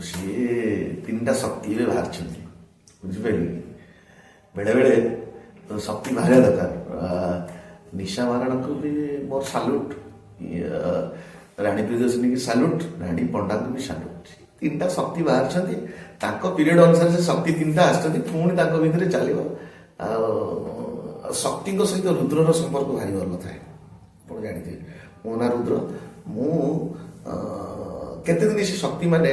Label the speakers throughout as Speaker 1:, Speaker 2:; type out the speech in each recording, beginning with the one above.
Speaker 1: ସିଏ ତିନିଟା ଶକ୍ତି ଏବେ ବାହାରିଛନ୍ତି ବୁଝିପାରିଲେ କି ବେଳେ ବେଳେ ଶକ୍ତି ବାହାରିବା ଦରକାର ନିଶା ମହାରଣାଙ୍କୁ ବି ମୋର ସାଲ୍ୟୁଟ୍ ରାଣୀ ପ୍ରିୟଦର୍ଶିନୀ କି ସାଲ୍ୟୁଟ୍ ରାଣୀ ପଣ୍ଡାଙ୍କୁ ବି ସାଲ୍ୟୁଟ୍ ତିନିଟା ଶକ୍ତି ବାହାରିଛନ୍ତି ତାଙ୍କ ପିରିୟଡ଼ ଅନୁସାରେ ସେ ଶକ୍ତି ତିନିଟା ଆସିଛନ୍ତି ପୁଣି ତାଙ୍କ ଭିତରେ ଚାଲିବ ଆଉ ଶକ୍ତିଙ୍କ ସହିତ ରୁଦ୍ରର ସମ୍ପର୍କ ଭାରି ଭଲ ଥାଏ ଆପଣ ଜାଣିଥିବେ ମୋ ନାଁ ରୁଦ୍ର ମୁଁ କେତେ ଦିନ ସେ ଶକ୍ତି ମାନେ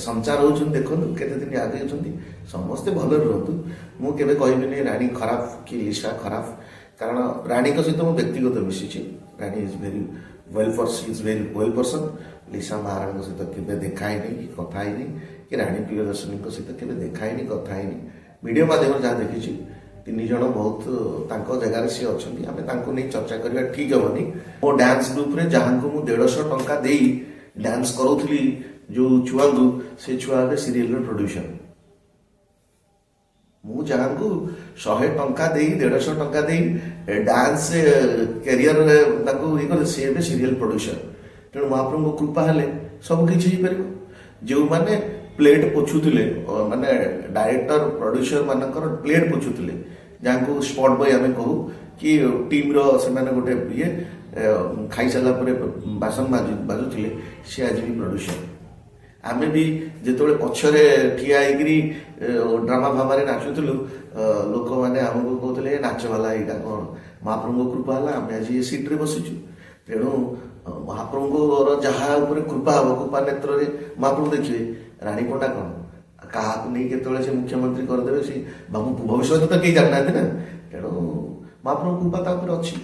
Speaker 1: ସଞ୍ଚାର ହେଉଛନ୍ତି ଦେଖନ୍ତୁ କେତେ ଦିନ ଆଗେଇଛନ୍ତି ସମସ୍ତେ ଭଲରେ ରୁହନ୍ତୁ ମୁଁ କେବେ କହିବିନି ରାଣୀ ଖରାପ କି ଲିସା ଖରାପ କାରଣ ରାଣୀଙ୍କ ସହିତ ମୁଁ ବ୍ୟକ୍ତିଗତ ମିଶିଛି Rani is very well person Lisa ମହାରାଣୀଙ୍କ ସହିତ କେବେ ଦେଖା ହେଇନି କି କଥା ହେଇନି କି ରାଣୀ ପ୍ରିୟଦର୍ଶିନୀଙ୍କ ସହିତ କେବେ ଦେଖା ହେଇନି କଥା ହେଇନି ଭିଡ଼ିଓ ମାଧ୍ୟମରେ ଯାହା ଦେଖିଛି ତିନି ଜଣ ବହୁତ ତାଙ୍କ ଜାଗାରେ ସିଏ ଅଛନ୍ତି ଆମେ ତାଙ୍କୁ ନେଇ ଚର୍ଚ୍ଚା କରିବା ଠିକ୍ ହେବନି ମୋ ଡ୍ୟାନ୍ସ ଗ୍ରୁପରେ ଯାହାଙ୍କୁ ମୁଁ 150 ଟଙ୍କା ଦେଇ ଡ୍ୟାନ୍ସ କରାଉଥିଲି ଯେଉଁ ଛୁଆଙ୍କୁ ସେ ଛୁଆ ଏବେ ସିରିଏଲର ପ୍ରଡ୍ୟୁସର ମୁଁ ଯାହାଙ୍କୁ 100 ଟଙ୍କା ଦେଇ 150 ଟଙ୍କା ଦେଇ ଡ୍ୟାନ୍ସ କ୍ୟାରିୟର ତାଙ୍କୁ ଇଏ କରେ ସେ ଏବେ ସିରିଏଲ ପ୍ରଡ୍ୟୁସର ତେଣୁ ମହାପ୍ରଭୁଙ୍କ କୃପା ହେଲେ ସବୁ କିଛି ହେଇପାରିବ ଯେଉଁମାନେ ପ୍ଲେଟ୍ ପୋଛୁଥିଲେ ମାନେ ଡାଇରେକ୍ଟର ପ୍ରଡ୍ୟୁସର ମାନଙ୍କର ପ୍ଲେଟ୍ ପୋଛୁଥିଲେ ଯାହାଙ୍କୁ ସ୍ପଟ ବୟ ଆମେ କହୁ କି ଟିମ୍ର ସେମାନେ ଗୋଟେ ଇଏ ଖାଇସାରିଲା ପରେ ବାସନ ବାଜୁଥିଲେ ସେ ଆଜି ବି ପ୍ରଡ୍ୟୁସର ଆମେ ବି ଯେତେବେଳେ ପଛରେ ଠିଆ ହେଇକିରି ଡ୍ରାମା ଫାମାରେ ନାଚୁଥିଲୁ ଲୋକମାନେ ଆମକୁ କହୁଥିଲେ ନାଚ ବାଲା ଏଇଟା କ'ଣ ମହାପ୍ରଭୁଙ୍କ କୃପା ହେଲା ଆମେ ଆଜି ଏ ସିଟ୍ରେ ବସିଛୁ ତେଣୁ ମହାପ୍ରଭୁଙ୍କର ଯାହା ଉପରେ କୃପା ହେବ କୃପା ନେତ୍ରରେ ମହାପ୍ରଭୁ ଦେଖିବେ ରାଣୀ ପଣ୍ଡା କ'ଣ କାହାକୁ ନେଇ କେତେବେଳେ ସେ ମୁଖ୍ୟମନ୍ତ୍ରୀ କରିଦେବେ ସେ ଭବିଷ୍ୟତ ତ କେହି ଜାଣିନାହାନ୍ତି ନା ତେଣୁ ମହାପ୍ରଭୁ କୃପା ତା ଉପରେ ଅଛି।